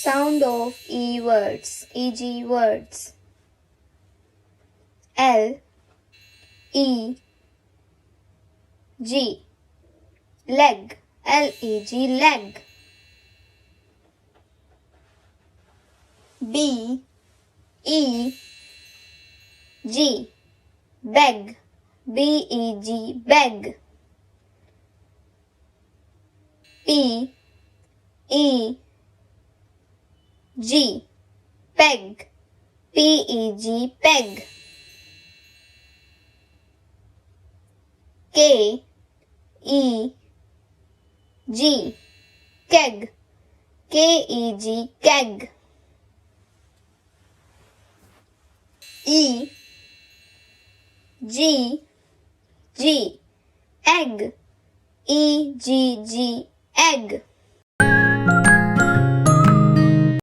Sound of E words, e.g. words. L E G, leg, L-E-G, leg. B E G, beg, B-E-G, beg. P E G, peg, P-E-G, peg. K E G, keg, K-E-G, keg. E G G, egg, E-G-G, egg.